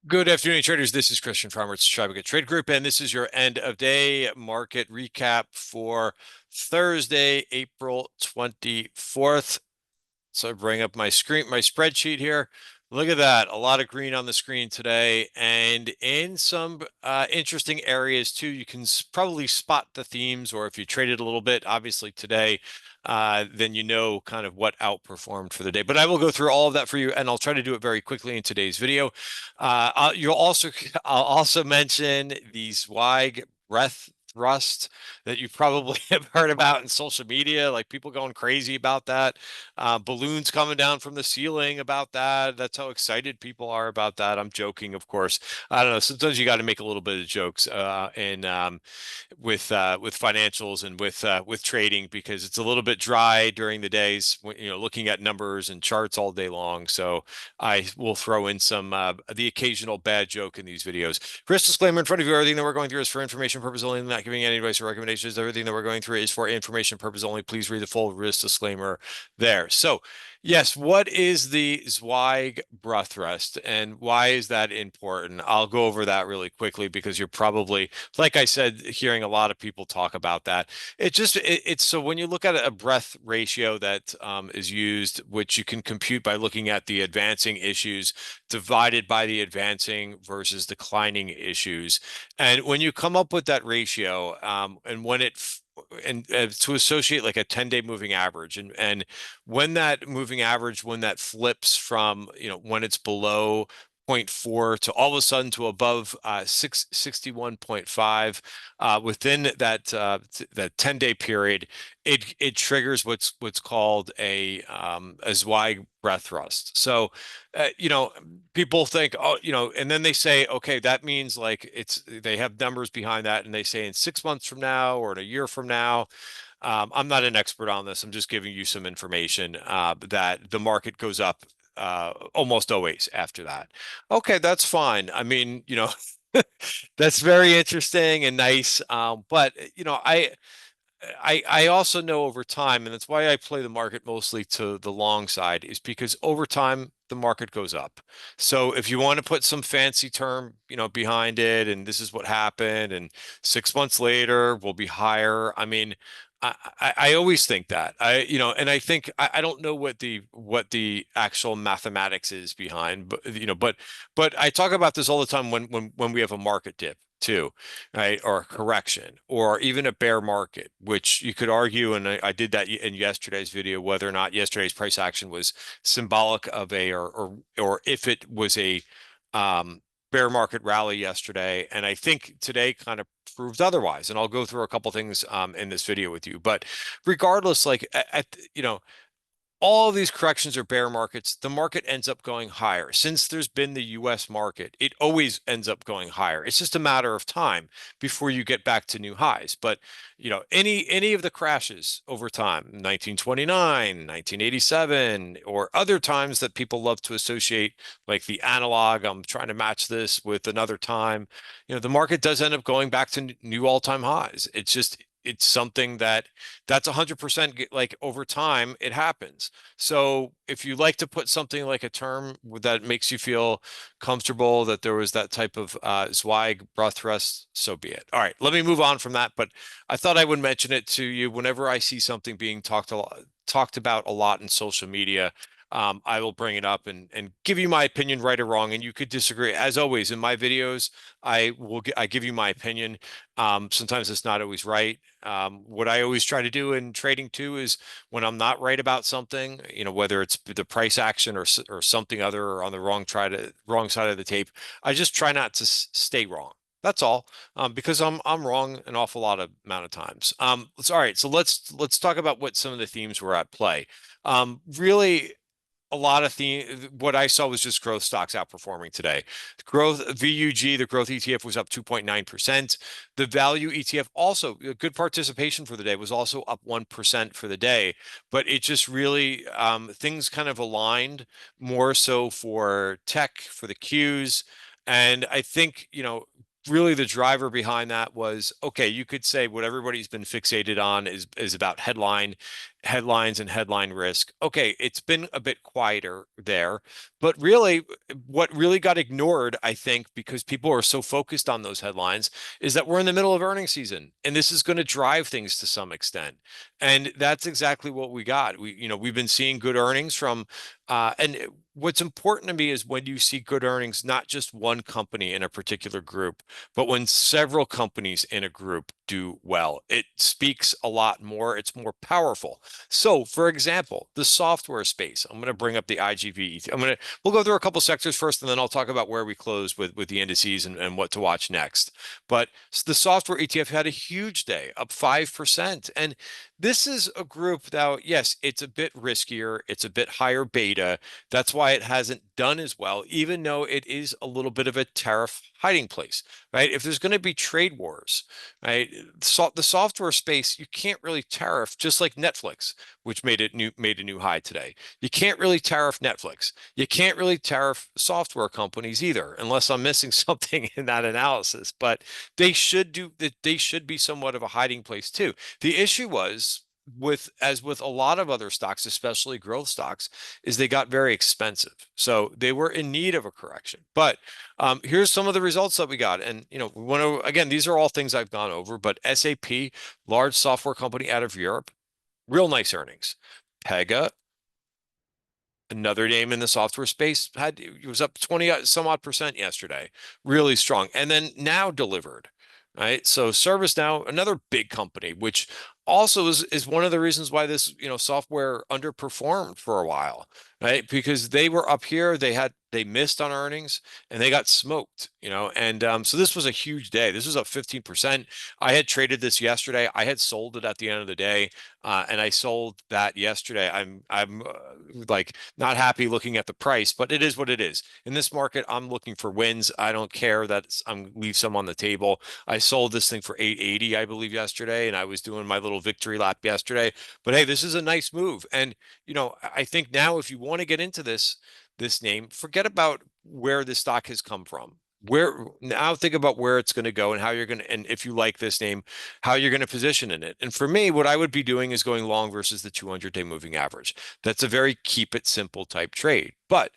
Good afternoon, traders. This is Christian from Tribeca Trade Group, and this is your end of day market recap for Thursday, April 24th. So I bring up my spreadsheet here. Look at that. A lot of green on the screen today, and in some interesting areas too. You can probably spot the themes, or if you traded a little bit, obviously today, then you know kind of what outperformed for the day. But I will go through all of that for you, and I'll try to do it very quickly in today's video. I'll also mention the Zweig breadth thrust that you probably have heard about in social media, like people going crazy about that. Balloons coming down from the ceiling about that. That's how excited people are about that. I'm joking, of course. I don't know. Sometimes you got to make a little bit of jokes with financials and with trading, because it's a little bit dry during the days when, looking at numbers and charts all day long. So I will throw in some the occasional bad joke in these videos. Risk disclaimer in front of you: everything that we're going through is for information purpose only, not giving any advice or recommendations. Everything that we're going through is for information purpose only. Please read the full risk disclaimer there. So yes, what is the Zweig breadth thrust and why is that important? I'll go over that really quickly because you're probably, like I said, hearing a lot of people talk about that. It's so when you look at a breadth ratio that is used, which you can compute by looking at the advancing issues divided by the advancing versus declining issues. And when you come up with that ratio, and when it and to associate like a 10-day moving average, and when that moving average, when that flips from, when it's below 0.4 to all of a sudden to above 61.5 within that 10-day period, it triggers what's called a Zweig breadth thrust. So people think, oh, and then they say, okay, that means like they have numbers behind that, and they say in 6 months from now or in a year from now. I'm not an expert on this. I'm just giving you some information that the market goes up almost always after that. Okay, that's fine. I mean, that's very interesting and nice. But I also know over time, and that's why I play the market mostly to the long side, is because over time the market goes up. So if you want to put some fancy term, behind it, and this is what happened, and 6 months later we'll be higher. I mean, I always think that and I think I don't know what the actual mathematics is behind, but I talk about this all the time when we have a market dip too, right? Or a correction, or even a bear market, which you could argue, and I did that in yesterday's video, whether or not yesterday's price action was symbolic of or if it was a bear market rally yesterday. And I think today kind of proved otherwise. And I'll go through a couple things in this video with you. But regardless, like all of these corrections are bear markets. The market ends up going higher. Since there's been the US market, it always ends up going higher. It's just a matter of time before you get back to new highs. But, any of the crashes over time, 1929, 1987, or other times that people love to associate, like the analog, I'm trying to match this with another time, the market does end up going back to new all-time highs. It's something that's 100% like over time it happens. So if you like to put something like a term that makes you feel comfortable that there was that type of Zweig breadth thrust, so be it. All right, let me move on from that. But I thought I would mention it to you whenever I see something being talked about a lot in social media. I will bring it up and give you my opinion, right or wrong, and you could disagree. As always, in my videos, I give you my opinion. Sometimes it's not always right. What I always try to do in trading too is when I'm not right about something, whether it's the price action or something other, or on the wrong side of the tape, I just try not to stay wrong. That's all, because I'm wrong an awful lot of amount of times. All right, so let's talk about what some of the themes were at play. Really, a lot of what I saw was just growth stocks outperforming today. Growth VUG, the growth ETF, was up 2.9%. The value ETF, also a good participation for the day, was also up 1% for the day. But it just really things kind of aligned more so for tech, for the Qs. And I think, really the driver behind that was, okay, you could say what everybody's been fixated on is about headline headlines and headline risk. Okay, it's been a bit quieter there, but really what really got ignored, I think, because people are so focused on those headlines, is that we're in the middle of earnings season, and this is going to drive things to some extent. And that's exactly what we got. We've been seeing good earnings from, and what's important to me is when you see good earnings, not just one company in a particular group, but when several companies in a group do well, it speaks a lot more. It's more powerful. So, for example, the software space, I'm going to bring up the IGV. We'll go through a couple sectors first, and then I'll talk about where we close with the indices and what to watch next. But the software ETF had a huge day, up 5%. And this is a group now, yes, it's a bit riskier, it's a bit higher beta. That's why it hasn't done as well, even though it is a little bit of a tariff hiding place, right? If there's going to be trade wars, right? So the software space, you can't really tariff, just like Netflix, which made a new high today. You can't really tariff Netflix. You can't really tariff software companies either, unless I'm missing something in that analysis. But they should be somewhat of a hiding place too. The issue was as with a lot of other stocks, especially growth stocks, is they got very expensive. So they were in need of a correction. But here's some of the results that we got. And we want to, again, these are all things I've gone over, but SAP, large software company out of Europe, real nice earnings. Pega, another name in the software space, it was up 20 some odd percent yesterday, really strong. And then Now delivered, right? So ServiceNow, another big company, which also is one of the reasons why this software underperformed for a while, right? Because they were up here, they missed on earnings and they got smoked, and so this was a huge day. This was up 15%. I had traded this yesterday. I had sold it at the end of the day, and I sold that yesterday. I'm like not happy looking at the price, but it is what it is. In this market, I'm looking for wins. I don't care that I'm leave some on the table. I sold this thing for 880, I believe, yesterday, and I was doing my little victory lap yesterday. But hey, this is a nice move. And I think now if you want to get into this name, forget about where this stock has come from. Now think about where it's going to go and how you're going to, and if you like this name, how you're going to position in it. And for me, what I would be doing is going long versus the 200-day moving average. That's a very keep it simple type trade, but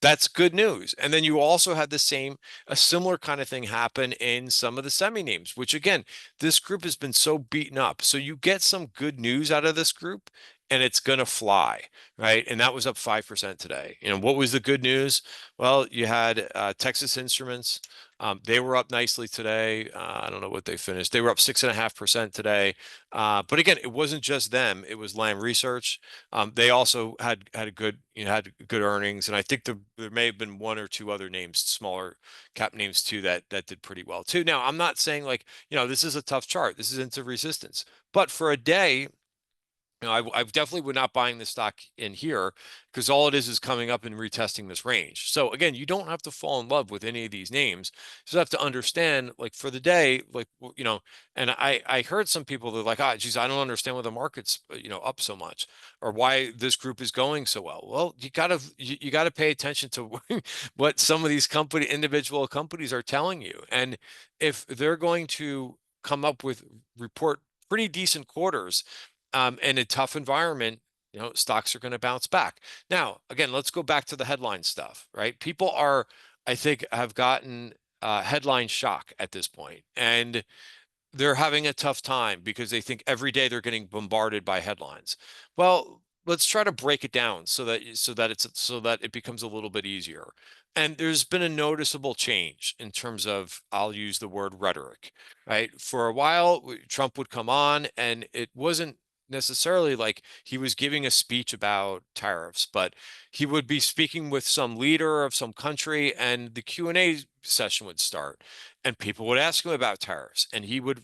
that's good news. And then you also had a similar kind of thing happen in some of the semi names, which again, this group has been so beaten up. So you get some good news out of this group and it's going to fly, right? And that was up 5% today. What was the good news? Well, you had Texas Instruments. They were up nicely today. I don't know what they finished. They were up 6.5% today. But again, it wasn't just them. It was Lam Research. They also had a good, had good earnings. And I think there may have been one or two other names, smaller cap names too, that did pretty well too. Now, I'm not saying like, this is a tough chart. This is into resistance. But for a day, I definitely would not buying the stock in here because all it is coming up and retesting this range. So again, you don't have to fall in love with any of these names. You just have to understand, like for the day, like and I heard some people that are like, geez, I don't understand why the market's up so much or why this group is going so well. Well, you gotta pay attention to what some of these individual companies are telling you, and if they're going to come up with report pretty decent quarters in a tough environment, stocks are going to bounce back. Now, again, let's go back to the headline stuff, right? People I think, have gotten headline shock at this point, and they're having a tough time because they think every day they're getting bombarded by headlines. Well, let's try to break it down so that it becomes a little bit easier. And there's been a noticeable change in terms of, I'll use the word rhetoric, right? For a while, Trump would come on and it wasn't necessarily like he was giving a speech about tariffs, but he would be speaking with some leader of some country and the Q&A session would start and people would ask him about tariffs and he would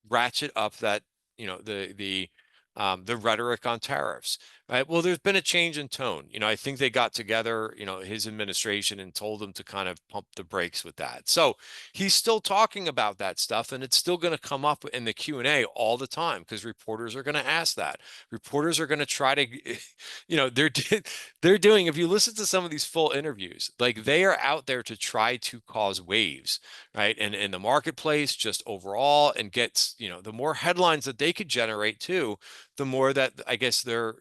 ratchet up that, the rhetoric on tariffs. right? Well, there's been a change in tone. I think they got together, his administration, and told him to kind of pump the brakes with that. So he's still talking about that stuff, and it's still going to come up in the Q&A all the time because reporters are going to ask that. Reporters are going to try to, they're they're doing. If you listen to some of these full interviews, like they are out there to try to cause waves, right? And in the marketplace, just overall, and gets, the more headlines that they could generate too, the more that I guess they're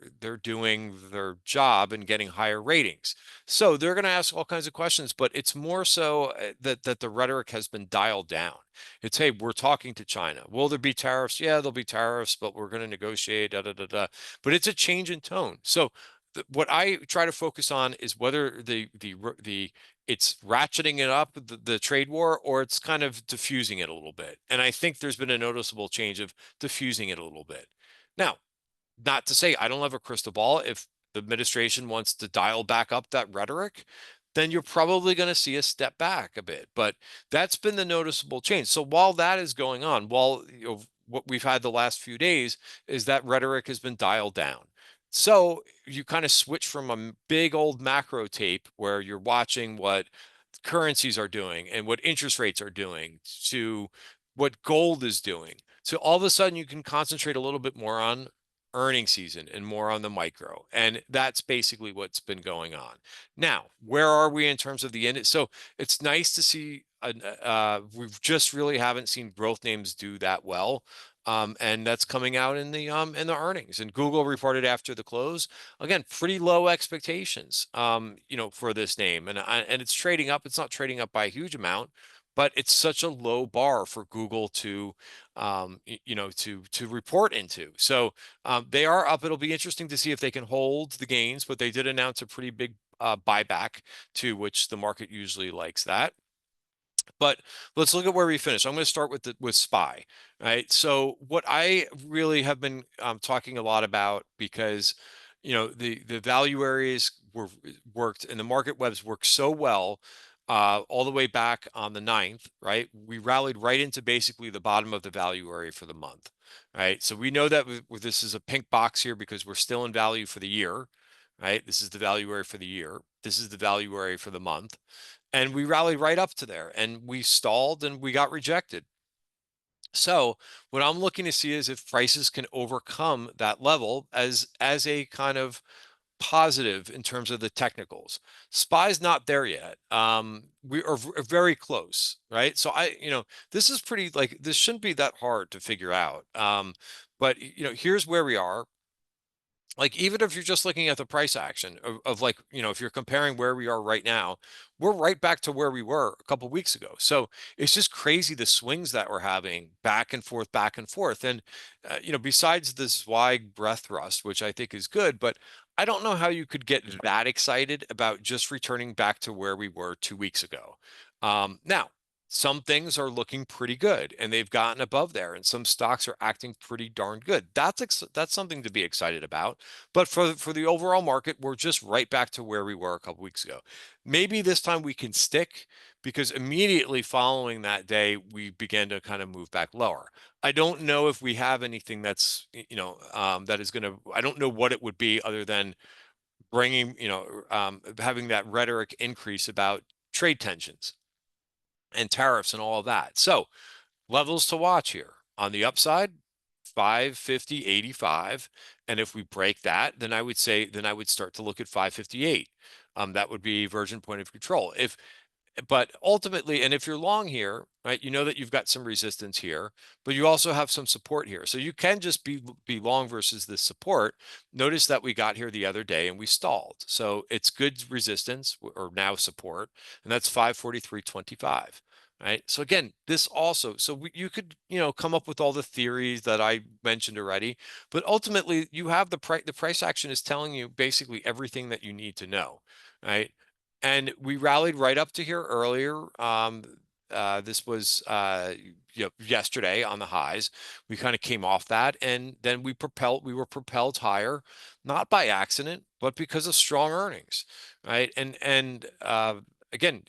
doing their job and getting higher ratings. So they're going to ask all kinds of questions, but it's more so that the rhetoric has been dialed down. It's, hey, we're talking to China. Will there be tariffs? Yeah, there'll be tariffs, but we're going to negotiate. Da, da, da, da. But it's a change in tone. So what I try to focus on is whether the it's ratcheting it up, the trade war, or it's kind of diffusing it a little bit. And I think there's been a noticeable change of diffusing it a little bit. Now, not to say I don't have a crystal ball. If the administration wants to dial back up that rhetoric, then you're probably going to see a step back a bit. But that's been the noticeable change. So while that is going on, while what we've had the last few days is that rhetoric has been dialed down. So you kind of switch from a big old macro tape where you're watching what currencies are doing and what interest rates are doing to what gold is doing. So all of a sudden you can concentrate a little bit more on earning season and more on the micro. And that's basically what's been going on. Now, where are we in terms of the end? So it's nice to see, we've just really haven't seen growth names do that well. And that's coming out in the earnings. And Google reported after the close, again, pretty low expectations, for this name. And it's trading up. It's not trading up by a huge amount, but it's such a low bar for Google to to report into. So they are up. It'll be interesting to see if they can hold the gains, but they did announce a pretty big buyback, to which the market usually likes that. But let's look at where we finish. I'm going to start with SPY, right? So what I really have been talking a lot about, because the value areas worked and the MarketWebs worked so well all the way back on the 9th, right? We rallied right into basically the bottom of the value area for the month, right? So we know that this is a pink box here because we're still in value for the year, right? This is the value area for the year. This is the value area for the month. And we rallied right up to there, and we stalled and we got rejected. So what I'm looking to see is if prices can overcome that level as a kind of positive in terms of the technicals. SPY's not there yet. We are very close, right? So this is pretty, like, this shouldn't be that hard to figure out. But here's where we are. Like, even if you're just looking at the price action of like, if you're comparing where we are right now, we're right back to where we were a couple weeks ago. So it's just crazy the swings that we're having back and forth, back and forth. And, besides this Zweig breath thrust, which I think is good, but I don't know how you could get that excited about just returning back to where we were 2 weeks ago. Now, some things are looking pretty good and they've gotten above there, and some stocks are acting pretty darn good. That's something to be excited about. But for the overall market, we're just right back to where we were a couple weeks ago. Maybe this time we can stick, because immediately following that day, we began to kind of move back lower. I don't know if we have anything that's, that is going to, I don't know what it would be other than bringing, having that rhetoric increase about trade tensions and tariffs and all of that. So levels to watch here. On the upside, 550.85. And if we break that, then I would start to look at 558. That would be virgin point of control. But ultimately, and if you're long here, right, you know that you've got some resistance here, but you also have some support here. So you can just be long versus this support. Notice that we got here the other day and we stalled. So it's good resistance, or now support, and that's 543.25. Right. So again, this also, so you could, come up with all the theories that I mentioned already, but ultimately you have the price action is telling you basically everything that you need to know. Right. And we rallied right up to here earlier. This was yesterday on the highs. We kind of came off that, and then we were propelled higher, not by accident, but because of strong earnings, right? And again,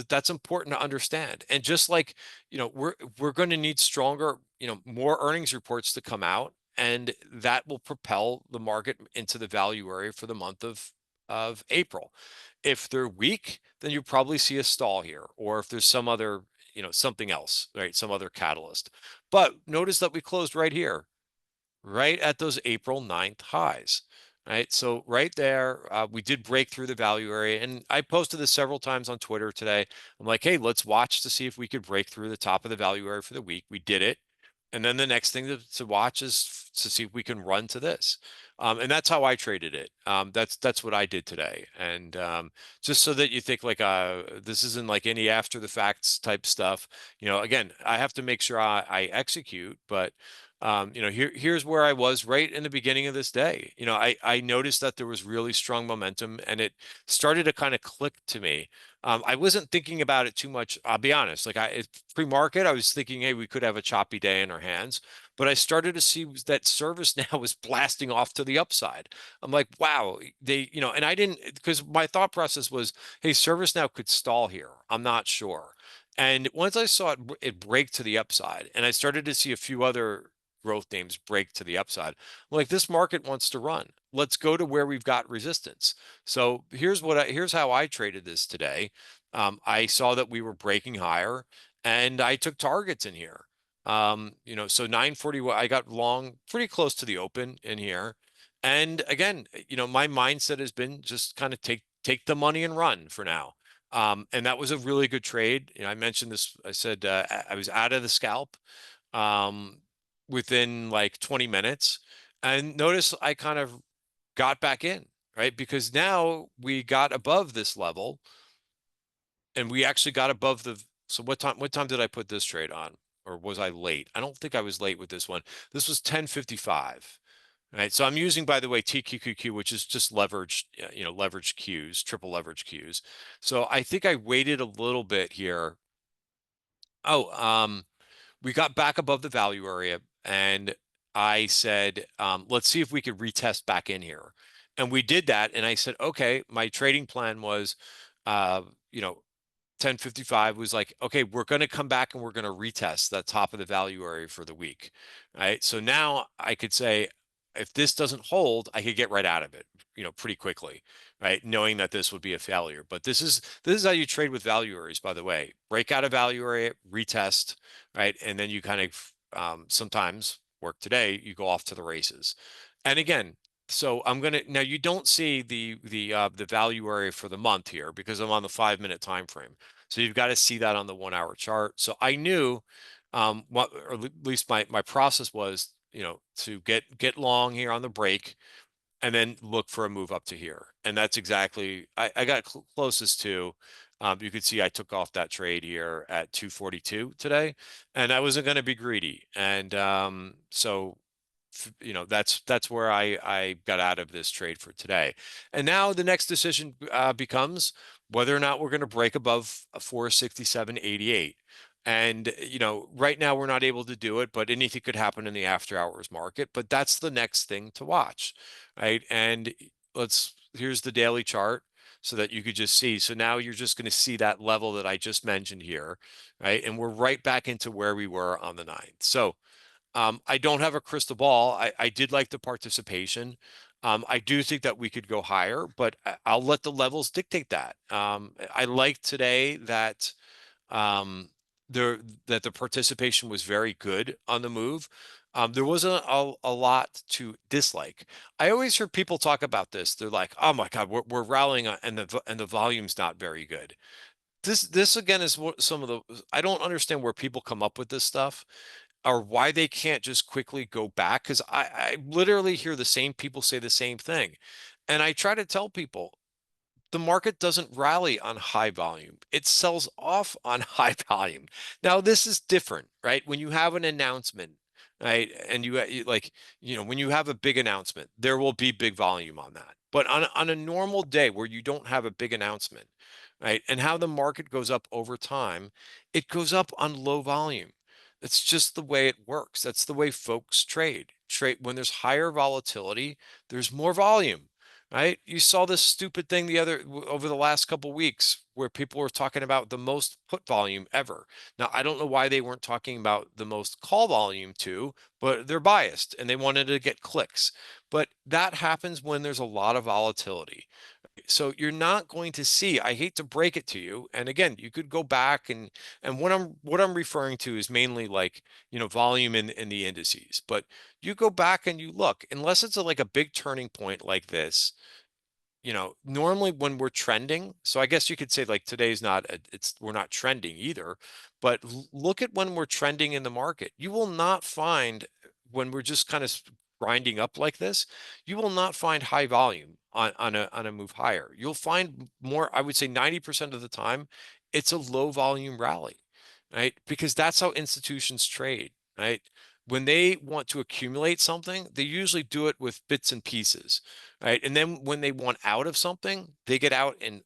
that's important to understand. And just like, we're going to need stronger, more earnings reports to come out. and that will propel the market into the value area for the month of April. If they're weak, then you probably see a stall here, or if there's some other, something else, right? Some other catalyst. But notice that we closed right here, right at those April 9th highs, right? So right there, we did break through the value area. And I posted this several times on Twitter today. I'm like, hey, let's watch to see if we could break through the top of the value area for the week. We did it. And then the next thing to watch is to see if we can run to this. And that's how I traded it. That's what I did today. And just so that you think like this isn't like any after the facts type stuff. Again, I have to make sure I execute, but here's where I was right in the beginning of this day. I noticed that there was really strong momentum and it started to kind of click to me. I wasn't thinking about it too much. I'll be honest. Like pre-market, I was thinking, hey, we could have a choppy day in our hands. But I started to see that service now was blasting off to the upside. I'm like, wow, and I didn't, because my thought process was, hey, service now could stall here. I'm not sure. And once I saw it break to the upside, and I started to see a few other growth names break to the upside, I'm like, this market wants to run. Let's go to where we've got resistance. So here's how I traded this today. I saw that we were breaking higher, and I took targets in here. So 940, I got long pretty close to the open in here. And again, my mindset has been just kind of take the money and run for now. And that was a really good trade. I mentioned this. I said I was out of the scalp within like 20 minutes. And notice I kind of got back in, right? Because now we got above this level and we actually got above so what time did I put this trade on? Or was I late? I don't think I was late with this one. This was 10:55. Right. So I'm using, by the way, TQQQ, which is just leveraged, leveraged Qs, triple leverage Qs. So I think I waited a little bit here. Oh, we got back above the value area and I said, let's see if we could retest back in here. And we did that. And I said, okay, my trading plan was, uh, you know, 10:55 was like, okay, we're going to come back and we're going to retest that top of the value area for the week. Right. So now I could say, if this doesn't hold, I could get right out of it, pretty quickly, right? Knowing that this would be a failure. But this is how you trade with value areas, by the way. Break out of value area, retest, right? And then you kind of sometimes work today, you go off to the races. And again, so I'm gonna now you don't see the value area for the month here because I'm on the 5-minute time frame. So you've got to see that on the 1-hour chart. So I knew what, or at least my process was, to get long here on the break and then look for a move up to here. And that's exactly, I got closest to, you could see I took off that trade here at 242 today, and I wasn't going to be greedy. And so, that's where I got out of this trade for today. And now the next decision becomes whether or not we're going to break above 467.88. And, right now we're not able to do it, but anything could happen in the after hours market. But that's the next thing to watch, right? And here's the daily chart so that you could just see. So now you're just going to see that level that I just mentioned here, right? And we're right back into where we were on the 9th. So I don't have a crystal ball. I did like the participation. I do think that we could go higher, but I'll let the levels dictate that. I like today that um, that the participation was very good on the move. There wasn't a lot to dislike. I always hear people talk about this. They're like, "Oh my God, we're rallying and the volume's not very good." This again is what some of the I don't understand where people come up with this stuff or why they can't just quickly go back. Because I literally hear the same people say the same thing, and I try to tell people the market doesn't rally on high volume. It sells off on high volume. Now, this is different, right? When you have an announcement, right? And when you have a big announcement, there will be big volume on that. But on a normal day where you don't have a big announcement, right? And how the market goes up over time, it goes up on low volume. It's just the way it works. That's the way folks trade. Trade when there's higher volatility, there's more volume, right? You saw this stupid thing over the last couple weeks where people were talking about the most put volume ever. Now, I don't know why they weren't talking about the most call volume too, but they're biased and they wanted to get clicks. But that happens when there's a lot of volatility. So you're not going to see, I hate to break it to you, and again, you could go back and what I'm referring to is mainly like, volume in the indices. But you go back and you look, unless it's like a big turning point like this, normally when we're trending, so I guess you could say like today's not, we're not trending either, but look at when we're trending in the market. You will not find when we're just kind of grinding up like this, you will not find high volume on a move higher. You'll find more, I would say 90% of the time, it's a low volume rally, right? Because that's how institutions trade, right? When they want to accumulate something, they usually do it with bits and pieces, right? And then when they want out of something, they get out in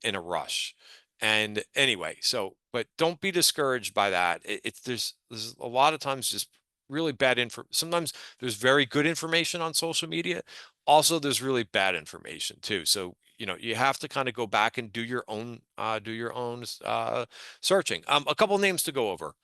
a rush. And anyway, so but don't be discouraged by that. It's there's a lot of times just really bad info. Sometimes there's very good information on social media. Also, there's really bad information too. So you have to kind of go back and do your own searching. A couple names to go over.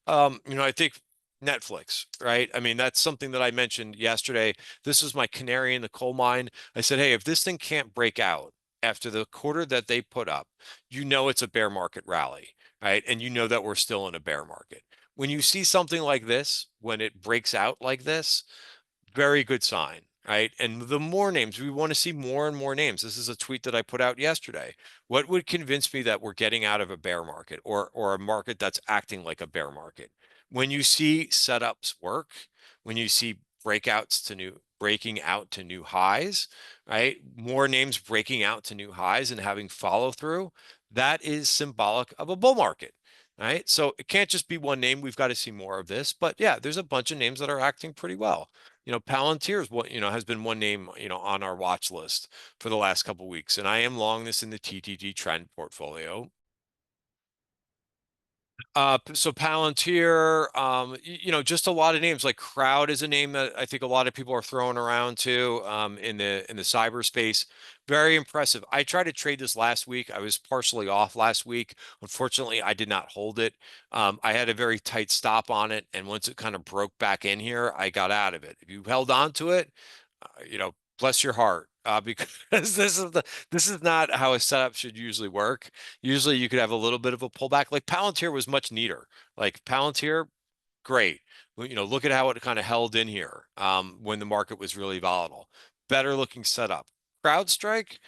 I think Netflix, right? I mean, that's something that I mentioned yesterday. This was my canary in the coal mine. I said, hey, if this thing can't break out after the quarter that they put up, it's a bear market rally, right? And you know that we're still in a bear market. When you see something like this, when it breaks out like this, very good sign, right? And the more names, we want to see more and more names. This is a tweet that I put out yesterday. What would convince me that we're getting out of a bear market or a market that's acting like a bear market? When you see setups work, when you see breaking out to new highs, right? More names breaking out to new highs and having follow through, that is symbolic of a bull market. Right. So it can't just be one name. We've got to see more of this. But yeah, there's a bunch of names that are acting pretty well. Palantir is has been one name, on our watch list for the last couple of weeks. And I am long this in the TTG trend portfolio. So Palantir, just a lot of names like Crowd is a name that I think a lot of people are throwing around too, in the cyberspace. Very impressive. I tried to trade this last week. I was partially off last week. Unfortunately, I did not hold it. I had a very tight stop on it, and once it kind of broke back in here, I got out of it. If you held on to it, bless your heart, because this is not how a setup should usually work. Usually you could have a little bit of a pullback. Like Palantir was much neater. Like Palantir, great. Well, look at how it kind of held in here when the market was really volatile. Better looking setup. CrowdStrike,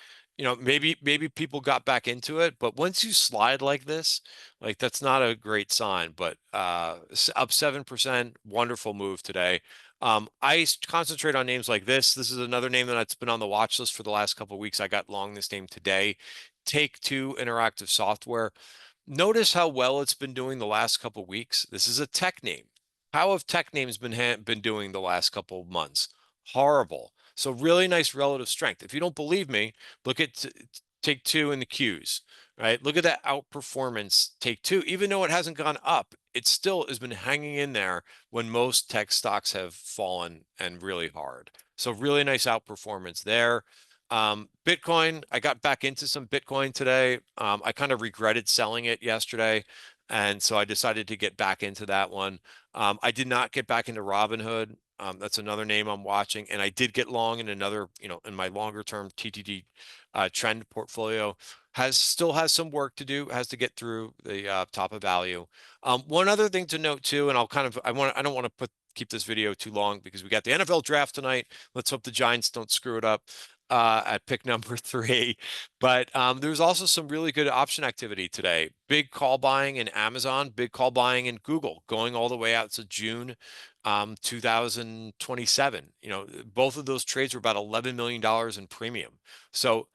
maybe people got back into it, but once you slide like this, like that's not a great sign. But up 7%, wonderful move today. I concentrate on names like this. This is another name that's been on the watch list for the last couple of weeks. I got long this name today. Take-Two Interactive Software. Notice how well it's been doing the last couple of weeks. This is a tech name. How have tech names been doing the last couple of months? Horrible. So really nice relative strength. If you don't believe me, look at Take-Two and the Qs, right? Look at that outperformance Take-Two. Even though it hasn't gone up, it still has been hanging in there when most tech stocks have fallen and really hard. So really nice outperformance there. Bitcoin, I got back into some Bitcoin today. I kind of regretted selling it yesterday. And so I decided to get back into that one. I did not get back into Robinhood. That's another name I'm watching. And I did get long in another, in my longer term TTD trend portfolio. Still has some work to do, has to get through the top of value. One other thing to note too, and I don't want to keep this video too long because we got the NFL draft tonight. Let's hope the Giants don't screw it up at pick number 3. But there's also some really good option activity today. Big call buying in Amazon, big call buying in Google, going all the way out to June 2027. Both of those trades were about $11 million in premium. So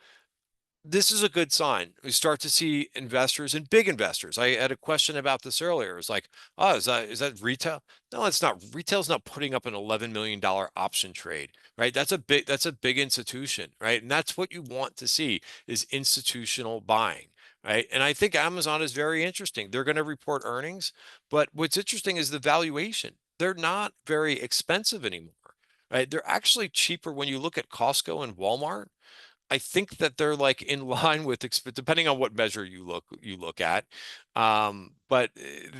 this is a good sign. We start to see investors and big investors. I had a question about this earlier. It's like, oh, is that retail? No, it's not. Retail's not putting up an $11 million option trade, right? That's a big institution, right? And that's what you want to see is institutional buying, right? And I think Amazon is very interesting. They're going to report earnings, but what's interesting is the valuation. They're not very expensive anymore, right? They're actually cheaper when you look at Costco and Walmart. I think that they're like in line with depending on what measure you look at. But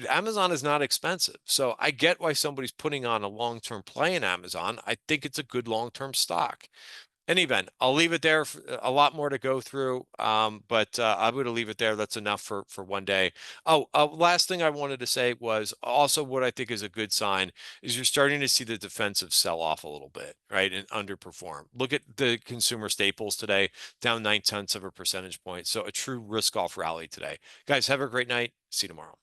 Amazon is not expensive. So I get why somebody's putting on a long-term play in Amazon. I think it's a good long-term stock. Any event, I'll leave it there. A lot more to go through, but I'm going to leave it there. That's enough for one day. Oh, last thing I wanted to say was also what I think is a good sign is you're starting to see the defensive sell off a little bit, right, and underperform. Look at the consumer staples today, down 0.9 of a percentage point. So a true risk off rally today. Guys, have a great night. See you tomorrow.